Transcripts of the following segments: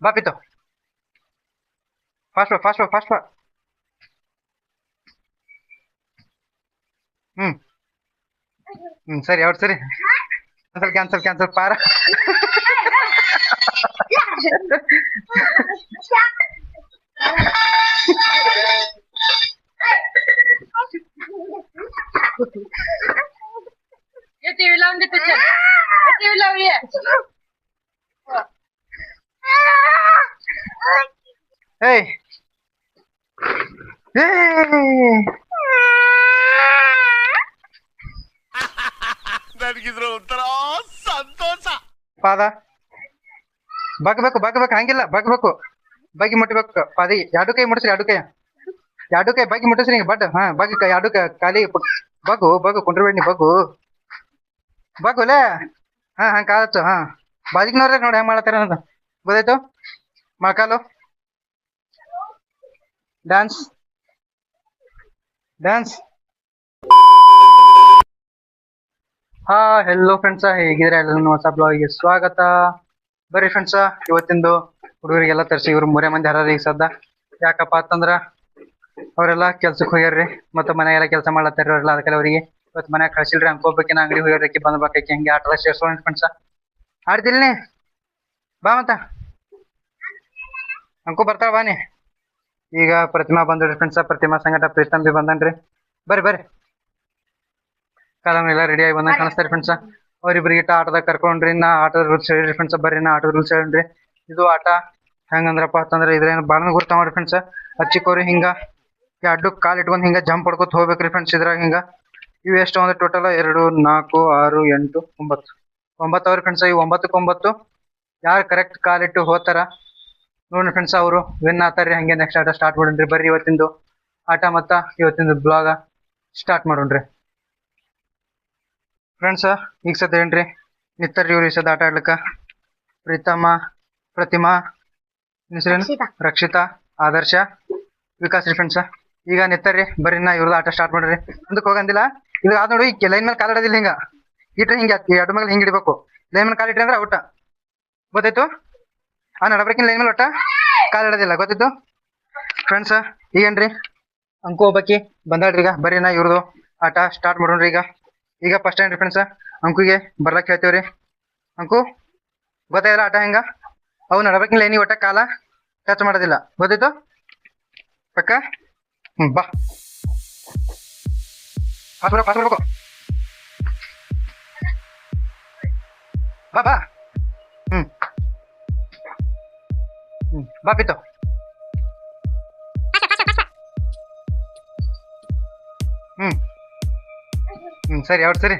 ಬಾ ಪಿತ್ತು ಫಾಸ್ಟ್ ಬಾ ಫಾಸ್ಟ್ ಬಾ ಫಾಸ್ಟ್ ಬಾ. ಹ್ಮ್ ಸರಿ ಅವ್ರು ಸರಿ. ಕ್ಯಾನ್ಸಲ್ ಕ್ಯಾನ್ಸಲ್ ಕ್ಯಾನ್ಸಲ್ ಪಾರ. ये टीवी लावून देते चल. टीवी लावूया. ಏಯ್ ಏಯ್ ನನಗಿದ್ರ ಒಂಥರ ಸಂತೋಷ. ಪಾದ ಬಗ್ಬೇಕು ಬಗ್ಬೇಕು ಹಂಗಿಲ್ಲ ಬಗ್ಬೇಕು ಬಗ್ಗಿ ಮುಟ್ಬೇಕು ಪಾದಿ ಎರಡು ಕೈ ಮುಟ್ಟಿಸ್ರಿ ಎರಡು ಕೈ ಬಗ್ಗಿ ಮುಟ್ಟಿಸ್ರಿ ಬಟ್ ಹಾ ಬಗ್ಗಿ ಎರಡು ಖಾಲಿ ಬಗ್ಗು ಬಗ್ಗು ಕುಂಡ್ರಬೇಡಿ ಬಗ್ಗು ಬಗ್ಗುಲೇ ಹಾ ಹಂಗೆ ಕಾಲಚ್ಚು ಹಾ ಬಾಜಿಕ್ನವ್ರೆ ನೋಡಿ ಹೆಂಗೆ ಮಾಡತ್ತಾರ ಅನ್ನೋದು ಗೊತ್ತಾಯ್ತು. ಮೊಳಕಾಲು ಡ್ಯಾನ್ಸ್ ಡ್ಯಾನ್ಸ್. ಹಾ ಹೆಲೋ ಫ್ರೆಂಡ್ಸ, ಹೇಗಿದ್ರೆ ಎಲ್ಲರೂ ಹೊಸ ಬ್ಲಾಗಿಗೆ ಸ್ವಾಗತ. ಬರ್ರಿ ಫ್ರೆಂಡ್ಸ, ಇವತ್ತಿಂದು ಹುಡುಗರಿಗೆಲ್ಲ ತರಿಸಿ ಇವ್ರು ಮೂರೇ ಮಂದಿ ಹರಾರಿ ಈಗ ಸದ್ದ. ಯಾಕಪ್ಪ ಅಂತಂದ್ರ ಅವರೆಲ್ಲ ಕೆಲ್ಸಕ್ಕೆ ಹೋಗ್ಯಾರ್ರಿ ಮತ್ತು ಮನೆಗೆಲ್ಲ ಕೆಲಸ ಮಾಡ್ಲತ್ತಾರ ಅವರೆಲ್ಲ. ಅದಕ್ಕೆ ಅವರಿಗೆ ಇವತ್ತು ಮನ್ಯಾಗ ಕಳ್ಸಿಲ್ರಿ ಅನ್ಕೋಬೇಕಿನ ಅಂಗಡಿ ಹೋಗ್ಯಾರಕ್ಕೆ ಬಂದ್ಬೇಕಾಕಿ ಹಂಗೆ ಆಟದ ಸೇರ್ಸೋಣ ಫ್ರೆಂಡ್ಸ. ಆಡ್ತಿಲ್ನಿ ಬಾ ಮತ್ತ ಅಂಕು ಬರ್ತಾವ ಬಾನಿ. ಈಗ ಪ್ರತಿಮಾ ಬಂದ್ರಿ ಫ್ರೆಂಡ್ಸ, ಪ್ರತಿಮಾ ಸಂಗಟ ಪ್ರೀತಮ್ ಬಿ ಬಂದನ್ರಿ. ಬರ್ರಿ ಬರ್ರಿ ಕಾಲಮ್ ಎಲ್ಲ ರೆಡಿ ಆಗಿ ಬಂದಂಗೆ ಕಾಣಿಸ್ತಾರೆ ಫ್ರೆಂಡ್ಸ. ಅವ್ರಿಬ್ರಿಗೆ ಆಟದಾಗ ಕರ್ಕೊಂಡ್ರಿ. ನಾ ಆಟದ ರೂಲ್ಸ್ ಹೇಳ್ರಿ ಫ್ರೆಂಡ್ಸ. ಬರ್ರಿ ನಾ ಆಟದ ರೂಲ್ಸ್ ಹೇಳ್ರಿ. ಇದು ಆಟ ಹೆಂಗಂದ್ರಪ್ಪ ಅಂತಂದ್ರೆ ಇದ್ರೇನು ಬಾಳ ಗುರ್ತ ಮಾಡ್ರಿ ಫ್ರೆಂಡ್ಸ. ಹಚ್ಚಿಕೋರಿ ಹಿಂಗ ಅಡ್ಡು ಕಾಲ್ ಇಟ್ಕೊಂಡು ಹಿಂಗ ಜಂಪ್ ಹೊಡ್ಕೊತ ಹೋಗ್ಬೇಕ್ರಿ ಫ್ರೆಂಡ್ಸ್. ಇದ್ರಾಗ ಹಿಂಗ ಇವು ಎಷ್ಟು ಅಂದ್ರೆ ಟೋಟಲ್ 2 4 6 8 9 ಅವ್ರಿ ಫ್ರೆಂಡ್ಸ. ಇವು 9 ಯಾರು ಕರೆಕ್ಟ್ ಕಾಲಿಟ್ಟು ಹೋಗ್ತಾರ ನೋಡಿ ಫ್ರೆಂಡ್ಸ್ ಅವರು ವಿನ್ ಆತಾರ್ರಿ. ಹಂಗೆ ನೆಕ್ಸ್ಟ್ ಆಟ ಸ್ಟಾರ್ಟ್ ಮಾಡೋಣ್ರಿ. ಬರ್ರಿ ಇವತ್ತಿಂದು ಆಟ ಮತ್ತ ಇವತ್ತಿಂದು ಬ್ಲಾಗ ಸ್ಟಾರ್ಟ್ ಮಾಡೋಣ್ರಿ ಫ್ರೆಂಡ್ಸ. ಈಗ ಸದ್ದ ಏನ್ರಿ ನಿತ್ತರ್ರಿ ಇವ್ರು ಈ ಸದ್ದ ಆಟ ಆಡ್ಲಿಕ್ಕ. ಪ್ರತಿಮಾ ಹೆಸರೇನು ರಕ್ಷಿತಾ, ಆದರ್ಶ, ವಿಕಾಸ್ ರೀ ಫ್ರೆಂಡ್ಸ. ಈಗ ನಿತ್ತರ್ರಿ ಬರ್ರಿ ನಾ ಇವ್ರದ್ದು ಆಟ ಸ್ಟಾರ್ಟ್ ಮಾಡ್ರಿ. ಮುಂದಕ್ಕೆ ಹೋಗಂದಿಲ್ಲ ಇದು ಆದ್ ನೋಡಿ. ಲೈನ್ ಮೇಲೆ ಕಾಲ್ ಇಡೋದಿಲ್ಲ ಹಿಂಗ ಇಟ್ರೆ ಹಿಂಗೆ ಎರಡು ಮೇಲೆ ಹಿಂಗೆ ಇಡಬೇಕು. ಲೈನ್ ಮೇಲೆ ಕಾಲ್ ಇಟ್ರಿ ಅಂದ್ರೆ ಔಟ ಗೊತ್ತಾಯ್ತು. ಆ ನಡಬರ್ಕಿನ ಲೈನ್ ಮೇಲೆ ಒಟ್ಟ ಕಾಲ್ ಇಡೋದಿಲ್ಲ ಗೊತ್ತಿತ್ತು ಫ್ರೆಂಡ್ಸ. ಈಗೇನ್ರಿ ಅಂಕು ಒಬ್ಬಾಕಿ ಬಂದಾಡ್ರಿ. ಈಗ ಬರ್ರಿ ನಾ ಇವ್ರದ್ದು ಆಟ ಸ್ಟಾರ್ಟ್ ಮಾಡೋಣ್ರಿ. ಈಗ ಫಸ್ಟ್ ಏನ್ರಿ ಫ್ರೆಂಡ್ಸ, ಅಂಕುಗೆ ಬರ್ಲಕ್ ಹೇಳ್ತೇವ್ರಿ. ಅಂಕು ಗೊತ್ತಾಗಿಲ್ಲ ಆಟ ಹೆಂಗ. ಅವು ನಡಬೇಕಿನ ಲೈನಿಗೆ ಒಟ್ಟ ಕಾಲ ಟಚ್ ಮಾಡೋದಿಲ್ಲ ಗೊತ್ತಾಯ್ತು ಪಕ್ಕ. ಬಾ ಫಾಸ್ಟ್ ಬರ್ಬೇಕು ಬಾ ಬಾ. ಬಾ ಪಿತ್ತು ಸರಿ ಅವ್ರು ಸರಿ.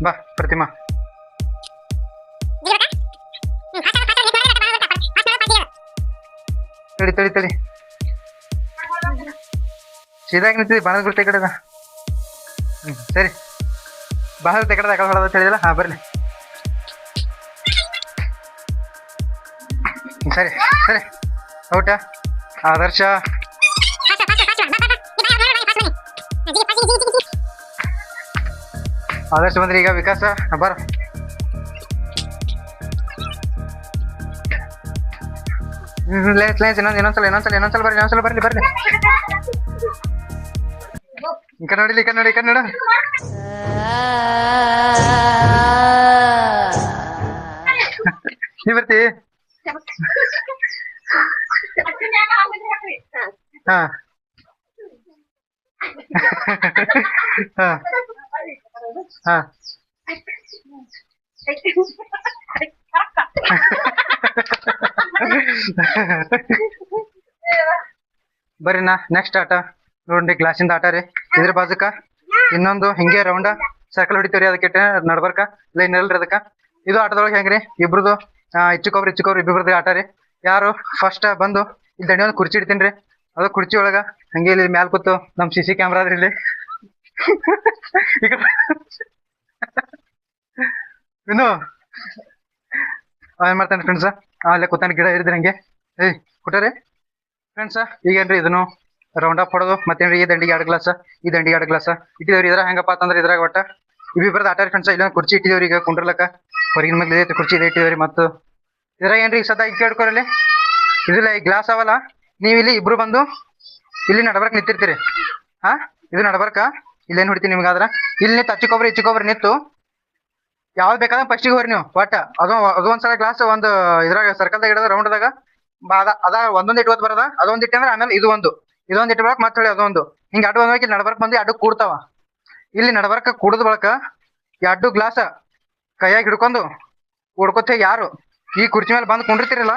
ಬಾ ಪ್ರತಿಮಾ. ತಡಿ ತಡಿ ತಡಿ ಸೀದಾಗ ನಿಂತಿದ್ದಿ ಬಾಣದ ಗುರ್ತೆ ಕಡೆದ. ಸರಿ ಬಾಣದ ತೆಕಡದ ಯಾಕಡೆ ಹೊಡೋದ ಹೇಳಿದಿಲ್ಲ. ಹಾ ಬರ್ಲಿ ಸರಿ ಸರಿ ಔಟ. ಆದರ್ಶ ಆದರ್ಶ ಬಂದ್ರಿ. ಈಗ ವಿಕಾಸ ಬರ. ಇನ್ನೊಂದ್ಸಲ ಬರ್ಲಿ. ಈ ಕಡೆ ನೋಡಿಲಿ, ಈ ಕಡೆ ನೋಡು. ನೀ ಬರ್ತಿ. ಹಾ ಹಾ ಹಾ ಬರ್ರಿ ನಾ ನೆಕ್ಸ್ಟ್ ಆಟ ನೋಡ್ರಿ. ಗ್ಲಾಸಿಂದ ಆಟ ರೀ. ಇದ್ರ ಬಾಜುಕ ಇನ್ನೊಂದು ಹಿಂಗೆ ರೌಂಡ ಸರ್ಕಲ್ ಹೊಡಿತೀವ್ರಿ. ಅದಕ್ಕೆ ನಡ್ಬರ್ಕ ಲೈನ್ ಎಲ್ರಿ ಅದಕ್ಕ. ಇದು ಆಟದೊಳಗೆ ಹೆಂಗ್ರಿ ಇಬ್ರದು ಇಚ್ಚಿಕೊಬ್ರಿ ಇಬ್ರದ್ದು ಆಟ ರೀ. ಯಾರು ಫಸ್ಟ್ ಬಂದು ಇಲ್ಲಿ ದಂಡಿ ಒಂದು ಕುರ್ಚಿ ಇಡ್ತೀನಿ ರೀ. ಅದು ಕುರ್ಚಿ ಒಳಗ ಹಂಗೆ ಇಲ್ಲಿ ಮ್ಯಾಲ್ ಕೂತು ನಮ್ CC ಕ್ಯಾಮ್ರಾ ಅದ್ರಿ ಇಲ್ಲಿ. ಈಗ ಇನ್ನು ಏನ್ ಮಾಡ್ತಾನೆ ಫ್ರೆಂಡ್ಸ, ಅಲ್ಲೇ ಕೂತಾನೆ ಗಿಡ ಇರಿದ್ರಿ ಹಂಗೆ. ಏಯ್ ಕೊಟ್ಟಾರೆ ಫ್ರೆಂಡ್ಸ. ಈಗೇನ್ರಿ ಇದನ್ನು ರೌಂಡ್ ಅಪ್ ಹೊಡೋದು ಮತ್ತೇನ್ರಿ ಈ ದಂಡಿಗೆ 2 ಗ್ಲಾಸ್ ಈ ದಂಡಿಗೆ 2 ಗ್ಲಾಸ್ ಇಟ್ಟಿದೇವ್ರಿ. ಇದ್ರ ಹೆಂಗಪ್ಪ ಅಂತಂದ್ರೆ ಇದ್ರಾಗ ಒಟ್ಟ ಇಬ್ಬರದ್ದು ಆಟ ರೀ ಫ್ರೆಂಡ್ಸ. ಇಲ್ಲೊಂದು ಕುರ್ಚಿ ಇಟ್ಟಿದೇವ್ರಿ. ಈಗ ಕುಂಡ್ರಲಕ್ಕ ಹೊರಗಿನ ಮೇಲೆ ಕುರ್ಚಿ ಇದೆ ಇಟ್ಟಿದೇವ್ರಿ. ಮತ್ತು ಇದ್ರಾಗ ಏನ್ರಿ ಈಗ ಸದಾ ಈಗ ಕೇಳ್ಕೊರಲ್ಲಿ ಇದಿಲ್ಲ ಈ ಗ್ಲಾಸ್ ಅವಲ್ಲ, ನೀವು ಇಲ್ಲಿ ಇಬ್ರು ಬಂದು ಇಲ್ಲಿ ನಡ್ಬರ್ಕ್ ನಿಂತಿರ್ತೀರಿ. ಹಾ, ಇದು ನಡ್ಬರ್ಕ ಇಲ್ಲೇನ್ ಹೊಡಿತೀನಿ ನಿಮ್ಗಾದ್ರ ಇಲ್ಲಿ ನಿಂತು ಹಚ್ಚಿಕೊಬ್ರಿ ನಿಂತು ಯಾವ್ದು ಬೇಕಾದ್ರೆ ಫಸ್ಟಿಗೆ ಹೋರಿ ನೀವು ಒಟ್ಟ ಅದು ಒಂದ್ಸಲ ಗ್ಲಾಸ್ ಒಂದು ಇದ್ರಾಗ ಸರ್ಕಲ್ದಾಗ ಇಡೋದ ರೌಂಡ್ದಾಗ ಅದ ಒಂದೊಂದು ಇಟ್ಕೋತ ಬರದ ಅದೊಂದು ಇಟ್ಟೆ ಅಂದ್ರೆ ಆಮೇಲೆ ಇದೊಂದು ಇಟ್ಕೊಳಕ್ ಮತ್ತೆ ಹೇಳಿ ಅದೊಂದು ಹಿಂಗೆ ಅಡ್ಡು ಒಂದ್ ಇಲ್ಲಿ ನಡ್ಬರ್ಕ್ ಬಂದು ಅಡ್ಡು ಕೂಡ್ತಾವ. ಇಲ್ಲಿ ನಡ್ಬರ್ಕ ಕುಡ್ದ ಬಳಕ ಎರಡು ಗ್ಲಾಸ್ ಕೈಯಾಗಿ ಹಿಡ್ಕೊಂಡು ಹೊಡ್ಕೊತ ಯಾರು ಈ ಕುರ್ಚಿ ಮೇಲೆ ಬಂದು ಕುಂಡಿರ್ತಿರಲ್ಲ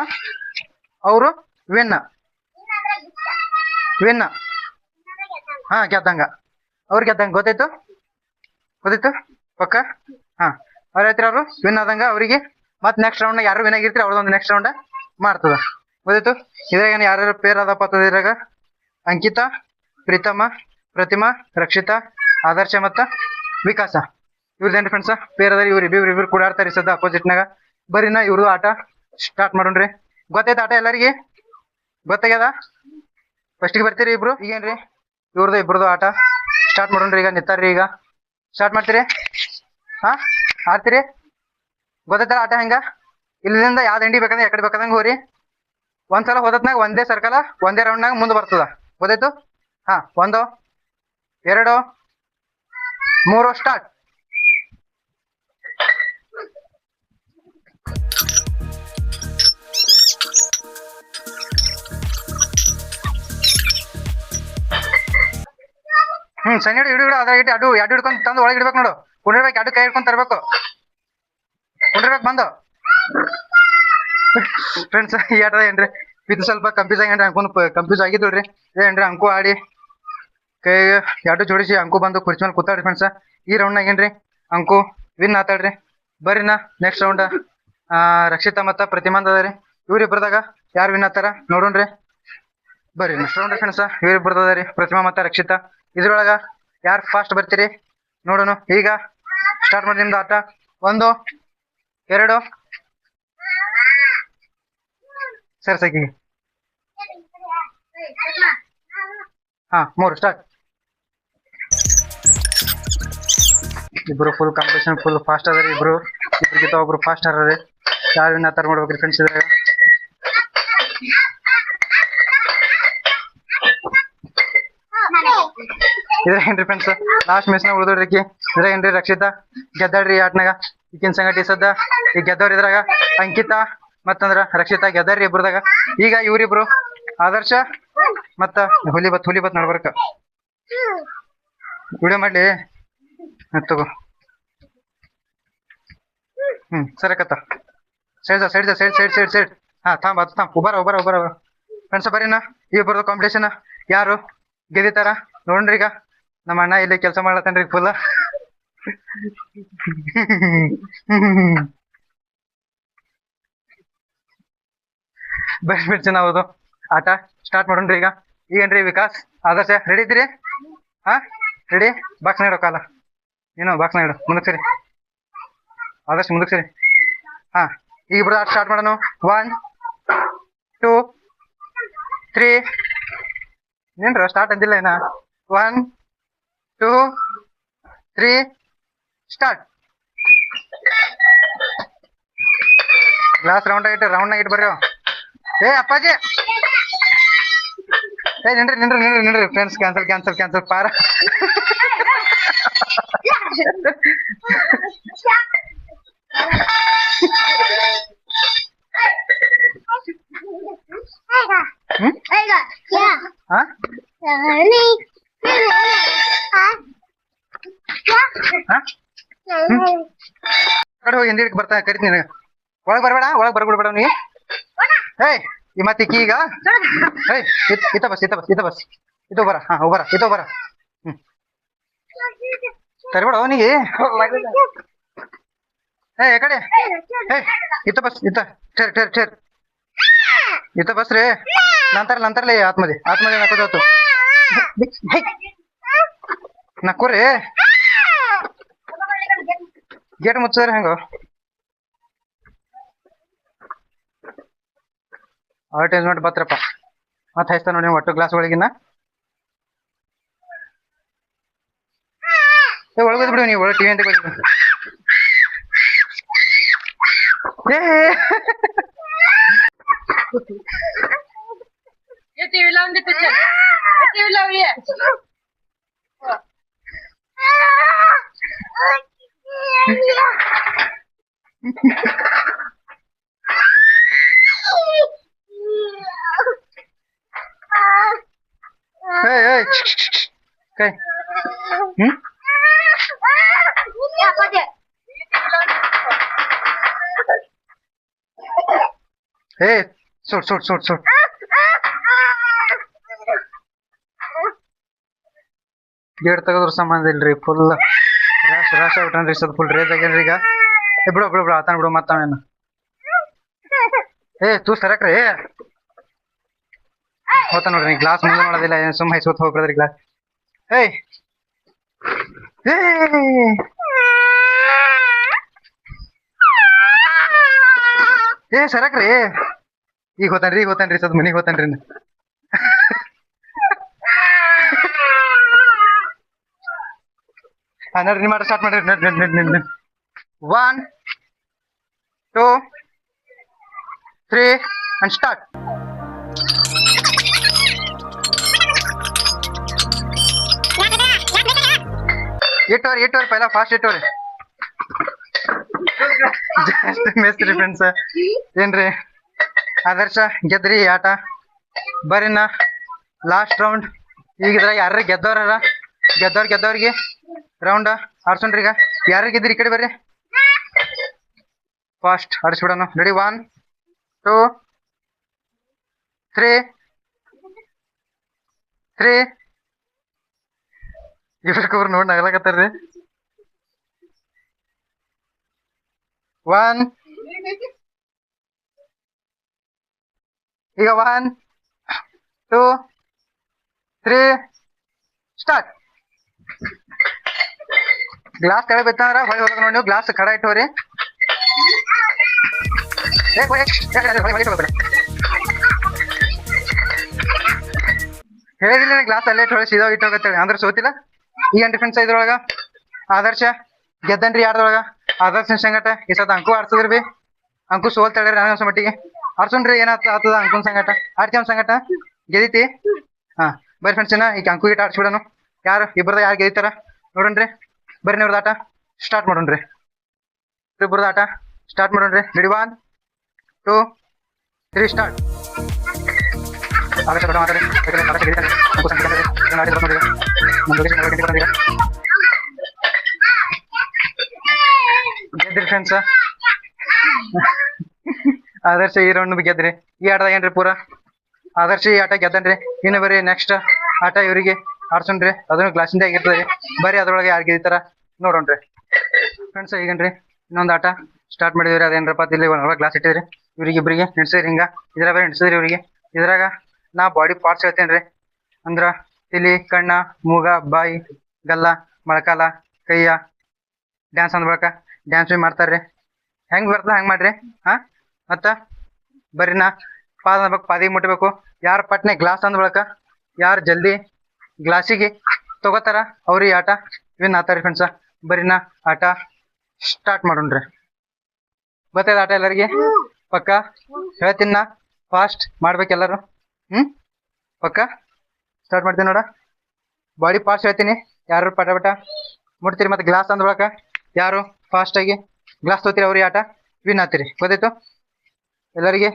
ಅವರು ವಿನ್. ಹಾ, ಗೆದ್ದಂಗ ಅವ್ರು ಗೆದ್ದಂಗ ಗೊತ್ತಾಯ್ತು ಪಕ್ಕ. ಹಾ, ಅವ್ರ ಹತ್ರ ಅವರು ವಿನ್ ಆದಂಗ ಅವ್ರಿಗೆ ಮತ್ತೆ ನೆಕ್ಸ್ಟ್ ರೌಂಡ್ ಯಾರು ವಿನ್ ಆಗಿರ್ತೀರಿ ಅವ್ರದೊಂದು ನೆಕ್ಸ್ಟ್ ರೌಂಡ್ ಮಾಡ್ತದ. ಗೊತ್ತಾಯ್ತು. ಇದ್ರಾಗ ಯಾರ್ಯಾರು ಪೇರ್ ಅದಪ್ಪ ಅಂತದ ಇದ್ರಾಗ ಅಂಕಿತಾ, ಪ್ರೀತಮ್ಮ, ಪ್ರತಿಮಾ, ರಕ್ಷಿತಾ, ಆದರ್ಶ ಮತ್ತ ವಿಕಾಸ ಇವ್ರದೇನ್ರಿ ಫ್ರೆಂಡ್ಸ್ ಪೇರ್ ಅದ. ಇವ್ರಿಬ್ರು ಕೂಡ ಆಡ್ತಾರಿ ಸದ್ದ ಅಪೋಸಿಟ್ನಾಗ. ಬರೀನಾ ಇವ್ರದ್ದು ಆಟ ಸ್ಟಾರ್ಟ್ ಮಾಡೋಣ್ರಿ. ಗೊತ್ತೈತ ಆಟ ಎಲ್ಲರಿಗೆ ಗೊತ್ತಾಗ್ಯದ? ಫಸ್ಟಿಗೆ ಬರ್ತೀರಿ ಇಬ್ರು. ಈಗೇನ್ರಿ ಇವ್ರದ್ದು ಇಬ್ರದ್ದು ಆಟ ಸ್ಟಾರ್ಟ್ ಮಾಡೋಣ್ರಿ. ಈಗ ನಿಂತಾರ್ರಿ, ಈಗ ಸ್ಟಾರ್ಟ್ ಮಾಡ್ತೀರಿ. ಹಾ, ಆಡ್ತೀರಿ. ಗೊತ್ತೈತಾರ ಆಟ ಹೆಂಗ? ಇಲ್ಲಿಂದ ಯಾವ್ದು ಎಂಡಿ ಬೇಕಂದ್ರೆ ಎಕಡೆ ಬೇಕಾದಂಗೆ ಹೋರಿ. ಒಂದ್ಸಲ ಹೋದತ್ನಾಗ ಒಂದೇ ಸರ್ಕಲ್ ಒಂದೇ ರೌಂಡ್ನಾಗ ಮುಂದೆ ಬರ್ತದ. ಗೊತ್ತಾಯ್ತು. ಹಾ, 1 2 3 ಸ್ಟಾರ್ಟ್. ಸಣ್ಣ ಹಿಡು ಅದ್ರ ಇಟ್ಟು ಅಡ್ಡು ಹಿಡ್ಕೊಂಡು ತಂದು ಒಳಗೆ ಇಡ್ಬೇಕು ನೋಡು. ಕುಂಡಿರ್ಬೇಕು, ಎರಡು ಕೈ ಹಿಡ್ಕೊಂಡು ತರ್ಬೇಕು. ಕುಂಡಿರ್ಬೇಕು ಬಂದು ಫ್ರೆಂಡ್ಸ್. ಈ ಆಟದ ಏನ್ರಿ ಇದು ಸ್ವಲ್ಪ ಕನ್ಫ್ಯೂಸ್ ಆಗೇನ್ರಿ. ಕನ್ಫ್ಯೂಸ್ ಆಗಿದ್ರಿ ಏನ್ರಿ. ಅಂಕು ಆಡಿ ಕೈ ಎರಡು ಜೋಡಿಸಿ ಅಂಕು ಬಂದು ಕುರ್ಚಿ ಮೇಲೆ ಕೂತಾಡ್ರಿ ಫ್ರೆಂಡ್ಸ್. ಈ ರೌಂಡ್ನಾಗ ಏನ್ರಿ ಅಂಕು ವಿನ್ ಆತಾಡ್ರಿ. ಬರ್ರಿನಾ ನೆಕ್ಸ್ಟ್ ರೌಂಡ್ ರಕ್ಷಿತಾ ಮತ್ತ ಪ್ರತಿಮಾಂದ್ ಅದ ರೀ. ಇವ್ರಿಬ್ರದಾಗ ಯಾರು ವಿನ್ ಆತಾರ ನೋಡೋಣ್ರಿ. ಬರ್ರಿ ನೆಕ್ಸ್ಟ್ ರೌಂಡ್ ಫ್ರೆಂಡ್ಸ್. ಇವ್ರಿಬ್ರದ ರೀ ಪ್ರತಿಮಾ ಮತ್ತ ರಕ್ಷಿತಾ. ಇದ್ರೊಳಗ ಯಾರು ಫಾಸ್ಟ್ ಬರ್ತೀರಿ ನೋಡೋಣ. ಈಗ ಸ್ಟಾರ್ಟ್ ಮಾಡಿ ನಿಮ್ದು ಆಟ. 1 2 ಸರಿ ಸಾಕಿ. ಹಾ, 3 ಸ್ಟಾರ್ಟ್. ಇಬ್ರು ಫುಲ್ ಕಾಂಪಿಟೇಷನ್ ಫುಲ್ ಫಾಸ್ಟ್ ಅದ ರೀ. ಇಬ್ರಿಗಿಂತ ಒಬ್ರು ಫಾಸ್ಟ್ ಅದ. ಯಾರು ವಿನ್ ಆತಾರ ನೋಡ್ಬೇಕ್ರಿ ಫ್ರೆಂಡ್ಸ್. ಇದ್ರಾಗ ಏನ್ರಿ ಫ್ರೆಂಡ್ಸ್ ಲಾಸ್ಟ್ ಮ್ಯಾಚ್ ನಾಗ ಉಳಿದ್ರಿ. ಇದ್ರಾಗ ಏನ್ರಿ ರಕ್ಷಿತಾ ಗೆದ್ದಾಡ್ರಿ ಆಟ್ನಾಗ. ಈಗಿನ ಸಂಗತಿ ಸದ್ದ ಈಗ ಗೆದ್ದವ್ರ ಇದ್ರಾಗ ಅಂಕಿತಾ ಮತ್ತಂದ್ರ ರಕ್ಷಿತಾ ಗೆದ್ದಾರ್ರಿ ಇಬ್ರದಾಗ. ಈಗ ಇವ್ರಿಬ್ರು ಆದರ್ಶ ಮತ್ತ ಹುಲಿ ಬತ್ ನಡ್ಬರ್ಕ ವಿಡಿಯೋ ಮಾಡ್ಲಿ ತಗೋ. ಸರಕತ್ತ ಸೈಡ್. ಹಾ, ತಾಂಬ ಉಬರ ಫ್ರೆಂಡ್ಸ್. ಬರೀನಾ ಇಬ್ಬರದು ಕಾಂಪಿಟೇಷನ್ ಯಾರು ಗೆದಿತಾರ ನೋಡ್ರಿ. ಈಗ ನಮ್ಮ ಅಣ್ಣ ಇಲ್ಲಿ ಕೆಲಸ ಮಾಡ್ಲತ್ತೇನ್ರಿ ಫುಲ್. ಬೆಸ್ಟ್ ನಾವು ಆಟ ಸ್ಟಾರ್ಟ್ ಮಾಡೋಣ್ರಿ. ಈಗ ಏನ್ರಿ ವಿಕಾಸ್ ಆದರ್ಶ ರೆಡಿ ಇದ್ದೀರಿ? ಹಾ, ರೆಡಿ. ಬಾಕ್ಸ್ ನ ಇಡೋ ಕಾಲ ನೀನು ಬಾಕ್ಸ್ ನ ಇಡು. ಮುಂದಕ್ಕೆ ಸರಿ ಆದರ್ಶ, ಮುಂದಕ್ಕೆ ಸರಿ. ಹಾ, ಈಗ ಇಬ್ರು ಆಟ ಸ್ಟಾರ್ಟ್ ಮಾಡೋಣ. 1 2 3 ಏನ್ರ ಸ್ಟಾರ್ಟ್ ಅಂದಿಲ್ಲ ಏನ. 1 2 3 ಸ್ಟಾರ್ಟ್. ಗ್ಲಾಸ್ ರೌಂಡ್ ನಾಗ ಇಟ್ಟು ಬರ್ರಿ. ಏ ಅಪ್ಪಾಜಿ, ಏ ನಿನ್ರಿ ಫ್ರೆಂಡ್ಸ್. ಕ್ಯಾನ್ಸಲ್ ಪಾರ. ಕಡೆ ಹೋಗಿ ಹಿಂದಿ ಬರ್ತಾ ಕರಿತೀನಿ ನಿನಗೆ. ಒಳಗೆ ಬರ್ಬಿಡ್ಬೇಡ ನೀ. ಏಯ್ ಈ ಮತ್ತಿಕ್ಕಿ ಈಗ ಏಯ್ ಇತ್ತ ಬಸ್ ಇದು ಬರ. ಹಾ, ಬರ ಇದು ಬರ. ತರಿಬೇಡ ಅವನಿಗೆ. ಏ ಕಡೆ ಏಯ್ ಇತ್ತ ಬಸ್ ठेर इथं बस रे. नंतर लय आतमध्ये नको जातो. नको रे. गेट मुಚ್ಚರ್ ಹೆಂಗೋ. ಅಡ್ವರ್ಟೈಸ್ಮೆಂಟ್ ಬತ್ರಪ್ಪ ಮತ್ತೆ ಹೈಸ್ತಾ ನೋಡಿ ಒಟ್ಟು ಗ್ಲಾಸ್ ಒಳಗಿನ. ಒಳಗೋದ್ ಬಿಡು ನೀವು ಒಳಗೆ ಟಿವಿ ಅಂತ ಏ ये टीव्ही लावून देते चल टीव्ही लावूया ए काय ए सोड सोड सोड सोड ಗೇಟ್ ತೆಗೆದ್ರ ಸಂಬಂಧ ಇಲ್ರಿ ಫುಲ್ ರಾಶ್ ಆಗ್ಬಿಟ್ರಿ ಸ್ವಲ್ಪ ಫುಲ್ ರೇಜ್ ಆಗ್ಯಾನ್ರಿ ಈಗ ಬಿಡು ಬಿಡು ಬಿಡು ಆತಾನ ಬಿಡು ಮತ್ತವೇನು ತೂ ಸರಕ್ರಿ ಹೋತ ನೋಡ್ರಿ ಗ್ಲಾಸ್ ಮುಂದೆ ನೋಡೋದಿಲ್ಲ ಏನು ಸುಮ್ಮ ಹೈಸ್ಕೊತ ಹೋಗ್ಬಿಡ್ರಿ ಗ್ಲಾಸ್ ಸರಕ್ರಿ ಈಗ ಹೋತಾನ್ರಿ ಸ್ವಲ್ಪ ಮನಿಗೆ ಹೋತಾನ್ರಿ ನೋಡ್ರಿ ನಿಮ್ಮ ಸ್ಟಾರ್ಟ್ ಮಾಡ್ರಿ 1 2 3 and start. ಇಟ್ಟವ್ರಿ ಪೈಲ ಫಾಸ್ಟ್ ಇಟ್ಟವ್ರಿ ಜಸ್ಟ್ ಮಿಸ್ ರೀ ಫ್ರೆಂಡ್ಸ್ ಏನ್ರಿ ಆದರ್ಶ ಗೆದ್ರಿ ಆಟ ಬರೀನ ಲಾಸ್ಟ್ ರೌಂಡ್ ಈಗ ಇದ್ರಾಗ ಯಾರು ಗೆದ್ದವ್ರಿಗೆ ರೌಂಡ್ ಆಡ್ಸೋಣ್ರಿ ಈಗ ಯಾರು ಗೆದ್ರಿ ಈ ಕಡೆ ಬರ್ರಿ ಫಾಸ್ಟ್ ಆಡಿಸ್ಬಿಡೋಣ ರೆಡಿ 1 2 3 ಇವ್ರಿಗೊಬ್ರು ನೋಡಿ ನಗಲಾಕತ್ತಾರ್ರಿ 1 ಈಗ 1 2 3 ಸ್ಟಾರ್ಟ್ ಗ್ಲಾಸ್ ಕೆಳಗೆ ಬಿತ್ತಂದ್ರ ಹೊಳಿ ಹೋಗೋದು ನೋಡಿ ನೀವು ಗ್ಲಾಸ್ ಕಡ ಇಟ್ಟವ್ರಿ ಹೇಳಿದಿಲ್ಲ ಗ್ಲಾಸ್ ಅಲ್ಲೇ ಇಟ್ಟು ಸೀದಾ ಇಟ್ಟೋಗತ್ತೇಳಿ ಅಂದ್ರೆ ಸೋತಿಲ್ಲ ಈಗ ಡಿಫ್ರೆನ್ಸ್ ಇದ್ರೊಳಗ ಆದರ್ಶ ಗೆದ್ದನ್ರಿ ಆಡ್ದೊಳಗ ಆದರ್ಶ ಸಂಗಟ ಈ ಸತ ಅಂಕು ಆಡ್ಸದ್ರಿ ಬಿ ಅಂಕು ಸೋಲ್ತಾಳ್ರಿ ನನಗನ್ಸೋ ಮಟ್ಟಿಗೆ ಆಡ್ಸೋಣ್ರಿ ಏನಾಗ್ತದ ಅಂಕುನ್ ಸಂಗಟ ಆಡ್ತೀವಿ ಸಂಗಟ ಗೆದಿತಿ ಹಾ ಬರ್ರಿ ಫ್ರೆಂಡ್ಸ್ ಈಗ ಅಂಕು ಗಿಟ ಆಡ್ಸ್ಬಿಡೋಣ ಯಾರು ಇಬ್ಬರದ ಯಾರು ಗೆದಿತಾರ ನೋಡೋಣ್ರಿ ಬರ್ರಿ ನೀವ್ರದ್ದು ಆಟ ಸ್ಟಾರ್ಟ್ ಮಾಡೋಣ್ರಿ ಇಬ್ಬರದ ಆಟ ಸ್ಟಾರ್ಟ್ ಮಾಡೋಣ್ರಿ ರೆಡಿ 1 2 3 ಸ್ಟಾರ್ಟ್ ಆದರ್ಶ ಮಾತಾಡಿ ಗೆದ್ರಿ ಫ್ರೆಂಡ್ಸ್ ಆದರ್ಶ ಈ ರೌಂಡ್ ಗೆದ್ರಿ ಈ ಆಟದಾಗ ಏನ್ರಿ ಪೂರ ಆದರ್ಶ ಈ ಆಟ ಗೆದ್ದನ್ರಿ ಇನ್ನು ಬರೀ ನೆಕ್ಸ್ಟ್ ಆಟ ಇವರಿಗೆ ಆಡ್ಸೋಣ್ರಿ ಅದನ್ನು ಗ್ಲಾಸಿಂದ ಆಗಿರ್ತದೆ ಬರೀ ಅದ್ರೊಳಗೆ ಯಾರು ಗೆದಿತಾರ ನೋಡೋಣ್ರಿ ಫ್ರೆಂಡ್ಸ್ ಈಗನ್ರಿ ಇನ್ನೊಂದು ಆಟ ಸ್ಟಾರ್ಟ್ ಮಾಡಿದ್ರಿ ಅದೇನ್ರಪ್ಪ ಇಲ್ಲಿ ಒಳಗೆ ಗ್ಲಾಸ್ ಇಟ್ಟಿದ್ರಿ ಇವ್ರಿಗೆ ಇಬ್ಬರಿಗೆ ನೆಡ್ಸಿದ್ರಿ ಹಿಂಗ ಇದ್ರ ಬೇರೆ ನೆಡ್ಸಿದ್ರಿ ಇವ್ರಿಗೆ ಇದ್ರಾಗ ನಾ ಬಾಡಿ ಪಾರ್ಟ್ಸ್ ಹೇಳ್ತೇನ್ರಿ ಅಂದ್ರ ತಲಿ ಕಣ್ಣ ಮೂಗ ಬಾಯಿ ಗಲ್ಲ ಮೊಳಕಾಲ ಕೈಯ ಡ್ಯಾನ್ಸ್ ಅಂದ್ ಬಳಕ ಡ್ಯಾನ್ಸ್ ಬಿ ಮಾಡ್ತಾರ್ರಿ ಹೆಂಗ್ ಬರ್ತದ ಹಂಗ್ ಮಾಡ್ರಿ ಹಾ ಮತ್ತ ಬರ್ರಿ ನಾ ಪಾದ ಅನ್ಬೇಕು ಪಾದಿಗೆ ಮುಟ್ಬೇಕು ಯಾರು ಪಟ್ನೆ ಗ್ಲಾಸ್ ಅಂದ್ ಬಳಕ ಯಾರು ಜಲ್ದಿ ಗ್ಲಾಸಿಗೆ ತಗೋತಾರ ಅವ್ರಿ ಆಟ ವಿನ್ ಆತಾರಿ ಫ್ರೆಂಡ್ಸ ಬರ್ರಿ ನಾ ಆಟ ಸ್ಟಾರ್ಟ್ ಮಾಡೋಣ್ರಿ ಗೊತ್ತದ ಆಟ ಎಲ್ಲರಿಗೆ ಪಕ್ಕ ಹೇಳ್ತೀನಿ ನಾ ಫಾಸ್ಟ್ ಮಾಡ್ಬೇಕೆಲ್ಲರು ಪಕ್ಕ ಸ್ಟಾರ್ಟ್ ಮಾಡ್ತೀನಿ ನೋಡ ಬಾಡಿ ಪಾರ್ಟ್ಸ್ ಹೇಳ್ತೀನಿ ಯಾರು ಪಟ ಪಟ ಮುಟ್ತೀರಿ ಮತ್ತೆ ಗ್ಲಾಸ್ ಅಂದ್ ಬಳಕ ಯಾರು ಫಾಸ್ಟ್ ಆಗಿ ಗ್ಲಾಸ್ ತೋತೀರಿ ಅವ್ರಿ ಆಟ ವಿನ್ ಆತೀರಿ ಗೊತ್ತಾಯ್ತು ಎಲ್ಲರಿಗೆ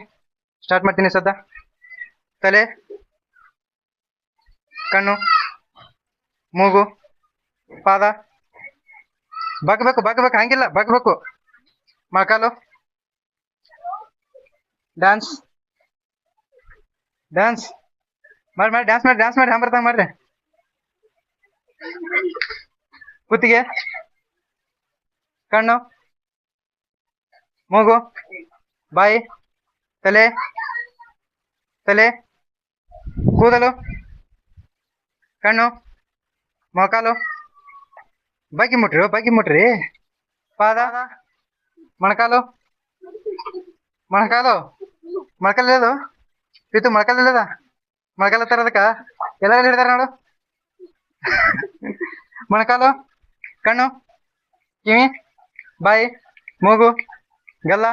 ಸ್ಟಾರ್ಟ್ ಮಾಡ್ತೀನಿ ಸದ್ದ ತಲೆ ಕಣ್ಣು ಮೂಗು ಪಾದ ಬಗ್ಬೇಕು ಹಂಗಿಲ್ಲ ಬಗ್ಬೇಕು ಮೊಳಕಾಲು ಡ್ಯಾನ್ಸ್ ಮಾಡಿ ಡ್ಯಾನ್ಸ್ ಮಾಡಿ ಹಂಗ್ ಬರ್ತಾಗ ಮಾಡ್ರಿ ಕುತ್ತಿಗೆ ಕಣ್ಣು ಮೂಗು ಬಾಯಿ ತಲೆ ಕೂದಲು ಕಣ್ಣು ಮೊಳಕಾಲು ಬಗ್ಗಿ ಮುಟ್ರಿ ಪಾದ ಮೊಳಕಾಲು ಇಲ್ಲದು ಪ್ರೀತು ಮೊಳಕಾಲು ಇಲ್ಲದ ಮೊಳಕಾಲ ತರದಕ್ಕ ಎಲ್ಲ ಹಿಡ್ದಾರ ನೋಡು ಮೊಳಕಾಲು ಕಣ್ಣು ಕಿವಿ ಬಾಯಿ ಮೂಗು ಗಲ್ಲ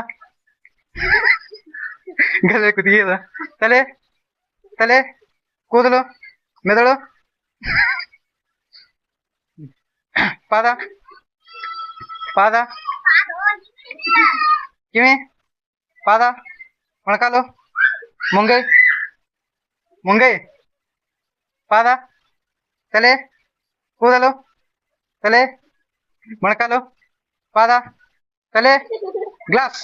ಗದೆ ಕುತ್ತಿಗೆ ಅದ ತಲೆ ತಲೆ ಕೂದಲು ಮೆದುಳು ಪಾದ ಪಾದ ಕಿವಿ ಪಾದ ಮೊಣಕಾಲು ಮುಂಗೈ ಮುಂಗೈ ಪಾದ ತಲೆ ಕೂದಲು ತಲೆ ಮೊಣಕಾಲು ಪಾದ ತಲೆ ಗ್ಲಾಸ್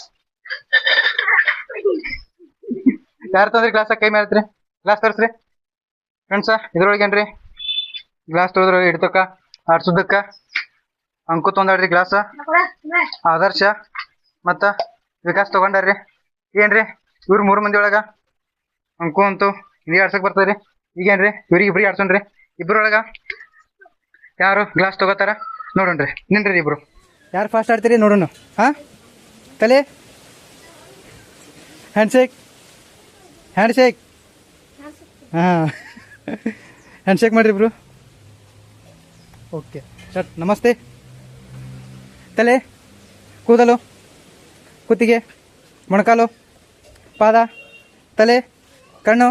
ಯಾರು ತಂದ್ರಿ ಗ್ಲಾಸ್ ಕೈ ಮಾಡ್ತ್ರಿ ಗ್ಲಾಸ್ ತೋರಿಸ್ರಿ ಫ್ರೆಂಡ್ಸ ಇದ್ರೊಳಗೇನ್ರಿ ಗ್ಲಾಸ್ ತೊಳೆದ್ರೊಳಗೆ ಇಡ್ತಕ್ಕ ಆಡ್ಸುದಕ್ಕ ಅಂಕು ತೊಂದಾಡ್ರಿ ಗ್ಲಾಸ್ ಆದರ್ಶ ಮತ್ತ ವಿಕಾಸ್ ತಗೊಂಡಾರ್ರಿ ಏನ್ರಿ ಇವ್ರು 3 ಮಂದಿ ಒಳಗ ಅಂಕು ಅಂತೂ ಇದೇ ಆಡ್ಸಕ್ ಬರ್ತದ್ರಿ ಈಗೇನ್ರಿ ಇವ್ರಿಗೆ ಇಬ್ರಿಗೆ ಆಡ್ಸೋಣ್ರಿ ಇಬ್ರೊಳಗ ಯಾರು ಗ್ಲಾಸ್ ತಗೋತಾರ ನೋಡೋಣ್ರಿ ನಿನ್ರಿ ಇಬ್ರು ಯಾರು ಫಾಸ್ಟ್ ಆಡ್ತೀರಿ ನೋಡೋಣ ಹಾ ತಲೆ ಹ್ಯಾಂಡ್ಶೇಕ್ ಹ್ಯಾಂಡ್ಶೇಕ್ ಹಾಂ ಹ್ಯಾಂಡ್ಶೇಕ್ ಮಾಡ್ರಿ ಇಬ್ರು ಓಕೆ ಸ್ಟಾರ್ಟ್ ನಮಸ್ತೆ ತಲೆ ಕೂದಲು ಕುತ್ತಿಗೆ ಮೊಣಕಾಲು ಪಾದ ತಲೆ ಕಣ್ಣು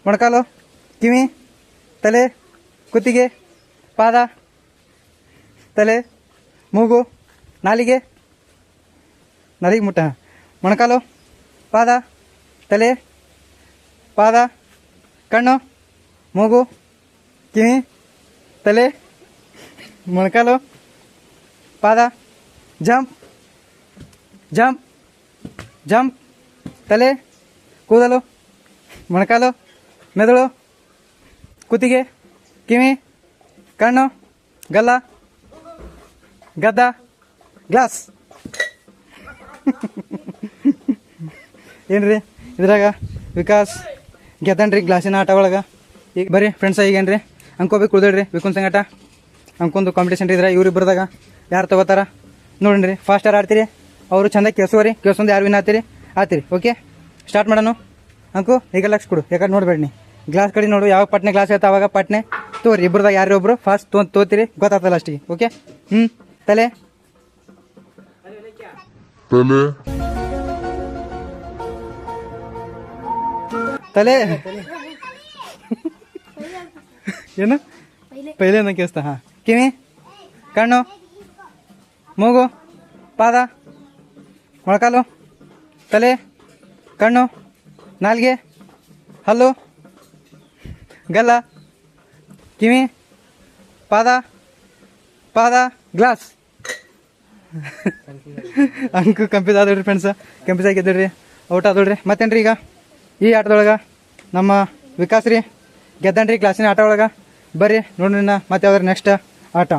ಮೊಣಕಾಲು ಕಿವಿ ತಲೆ ಕುತ್ತಿಗೆ ಪಾದ ತಲೆ ಮೂಗು ನಾಲಿಗೆ ಮುಟ್ಟ ಮೊಣಕಾಲು ಪಾದ ತಲೆ ಪಾದ ಕಣ್ಣು ಮೂಗು ಕಿವಿ ತಲೆ ಮೊಣಕಾಲು ಪಾದ ಜಂಪ್ ಜಂಪ್ ಜಂಪ್ ತಲೆ ಕೂದಲು ಮೊಣಕಾಲು ಮೆದುಳು ಕುತ್ತಿಗೆ ಕಿವಿ ಕಣ್ಣು ಗಲ್ಲ ಗದ್ದ ಗ್ಲಾಸ್ ಏನ್ರಿ ಇದ್ರಾಗ ವಿಕಾಸ್ ಗೆದ್ದನ್ರಿ ಗ್ಲಾಸಿನ ಆಟ ಒಳಗೆ ಈಗ ಬರ್ರಿ ಫ್ರೆಂಡ್ಸ ಈಗೇನ್ರಿ ಅಂಕೋಬೇಕು ಕುಳ್ದಿಡ್ರಿ ವಿಕುನ್ ಸಂಗಟ ಅಂಕೊಂದು ಕಾಂಪಿಟೇಷನ್ ಇದ್ರೆ ಇವ್ರಿಬ್ಬರದಾಗ ಯಾರು ತಗೋತಾರ ನೋಡ್ರಿ ಫಾಸ್ಟ್ ಯಾರು ಆಡ್ತೀರಿ ಅವರು ಚಂದ ಕೇಳಿಸೋರಿ ಕೇಳಿಸೊಂದು ಯಾರು ವಿನ್ ಆತೀರಿ ಓಕೆ ಸ್ಟಾರ್ಟ್ ಮಾಡೋಣ ಅಂಕು ಈಗ ಲಕ್ಷ ಕೊಡು ಯಾಕಂದ್ರೆ ನೋಡ್ಬೇಡಿ ನೀ ಗ್ಲಾಸ್ ಕಡೆ ನೋಡು ಯಾವಾಗ ಪಟ್ನೆ ಗ್ಲಾಸ್ ಇರುತ್ತೆ ಅವಾಗ ಪಟ್ನೆ ತೋರಿ ಇಬ್ಬರದಾಗ ಯಾರು ಒಬ್ರು ಫಾಸ್ಟ್ ತೋತೀರಿ ಗೊತ್ತಾಗ್ತಲ್ಲ ಅಷ್ಟಿಗೆ ಓಕೆ ತಲೆ ತಲೆ ಏನು ಪೈಲೆ ಅಂತ ಕೇಳಿಸ್ತಾ ಹಾಂ ಕಿವಿ ಕಣ್ಣು ಮೂಗು ಪಾದ ಮೊಳಕಾಲು ತಲೆ ಕಣ್ಣು ನಾಲಿಗೆ ಹಲ್ಲು ಗಲ್ಲ ಕಿವಿ ಪಾದ ಗ್ಲಾಸ್ ಅಂಕು ಕಂಪಿಸ್ ಆದೋಡ್ರಿ ಫ್ರೆಂಡ್ಸ ಕಂಪಿಸ್ ಆಗಿದ್ದಡ್ರಿ ಔಟ್ ಆದೋಡ್ರಿ ಮತ್ತೇನ್ರಿ ಈಗ ಈ ಆಟದೊಳಗೆ ನಮ್ಮ ವಿಕಾಸ್ ರೀ ಗೆದ್ದನ್ರಿ ಕ್ಲಾಸಿನ ಆಟ ಒಳಗೆ ಬರ್ರಿ ನೋಡ್ರಿ ಮತ್ತೆ ಯಾವ್ದಾರು ನೆಕ್ಸ್ಟ್ ಆಟ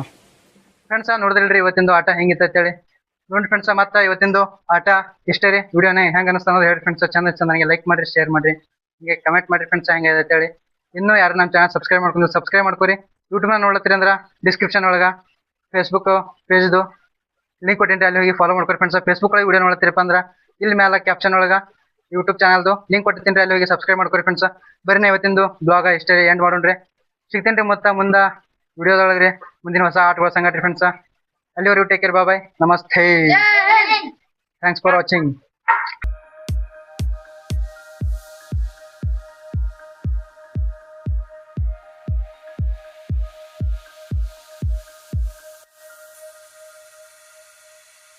ಫ್ರೆಂಡ್ಸ ನೋಡಿದ್ರಿ ಇವತ್ತಿಂದು ಆಟ ಹೆಂಗಿತ್ತು ಅಂತೇಳಿ ನೋಡಿ ಫ್ರೆಂಡ್ಸ ಮತ್ತೆ ಇವತ್ತಿಂದು ಆಟ ಇಷ್ಟೇ ರೀ ವಿಡಿಯೋನ ಹೆಂಗೆ ಅನಿಸ್ತಾ ಅನ್ನೋದು ಹೇಳಿ ಫ್ರೆಂಡ್ಸ್ ಚಂದ ನನಗೆ ಲೈಕ್ ಮಾಡಿರಿ ಶೇರ್ ಮಾಡಿರಿ ಹಿಂಗೆ ಕಮೆಂಟ್ ಮಾಡಿರಿ ಫ್ರೆಂಡ್ಸ್ ಹೆಂಗೆ ಅಂತೇಳಿ ಇನ್ನೂ ಯಾರು ನಮ್ಮ ಚಾನಲ್ ಸಬ್ಸ್ಕ್ರೈಬ್ ಮಾಡ್ಕೊರಿ ಯೂಟ್ಯೂಬ್ನ ನೋಡ್ಲತ್ತೀರಿ ಅಂದ್ರೆ ಡಿಸ್ಕ್ರಿಪ್ಷನ್ ಒಳಗೆ ಫೇಸ್ಬುಕ್ ಪೇಜ್ದು ಲಿಂಕ್ ಕೊಟ್ಟಿನಿ ಅಲ್ಲಿ ಹೋಗಿ ಫಾಲೋ ಮಾಡ್ಕೊರಿ ಫ್ರೆಂಡ್ಸ್ ಫೇಸ್ಬುಕ್ ಒಳಗೆ ವಿಡಿಯೋ ನೋಡ್ತೀರಪ್ಪ ಅಂದ್ರೆ ಇಲ್ಲಿ ಮೇಲೆ ಕ್ಯಾಪ್ಷನ್ ಒಳಗೆ ಯೂಟ್ಯೂಬ್ ಚಾನಲ್ದು ಲಿಂಕ್ ಕೊಟ್ಟಿರ್ತೀನಿ ಅಲ್ಲಿ ಹೋಗಿ ಸಬ್ಸ್ಕ್ರೈಬ್ ಮಾಡ್ಕೊರಿ ಫ್ರೆಂಡ್ಸ್ ಬರೀ ಇವತ್ತಿಂದು ಬ್ಲಾಗ ಇಷ್ಟೇ ಎಂಡ್ ಮಾಡೋಣ್ರಿ ಸಿಗ್ತೇನೆ ಮತ್ತೆ ಮುಂದೆ ವಿಡಿಯೋದೊಳಗೆ ಮುಂದಿನ ಹೊಸ ಆಟಗಳ ಸಂಗತಿ ಫ್ರೆಂಡ್ಸ್ ಅಲ್ಲಿವರೆಗೂ ಟೇಕ್ ಕೇರ್ ಬಾಯ್ ನಮಸ್ತೆ ಥ್ಯಾಂಕ್ಸ್ ಫಾರ್ ವಾಚಿಂಗ್